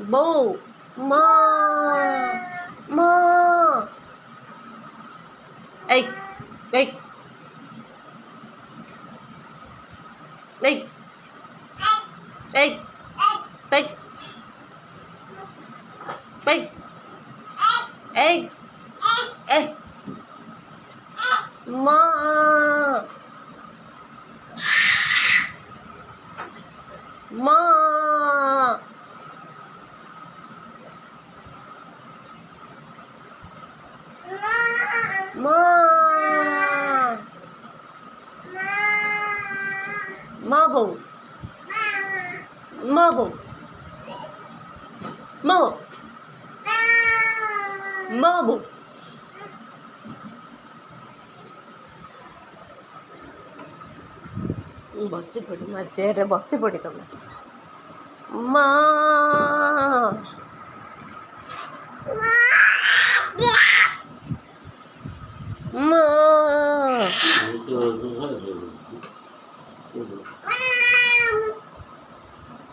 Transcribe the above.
বউ মা মা এই এই এই এই এই এই এই এই মা মা মা মা বউ মা বউ মা বউ মা বউ ବସି ପଡ଼ି ମା ଚେୟାରରେ ବସି ପଡ଼ି ତମେ ମା ମା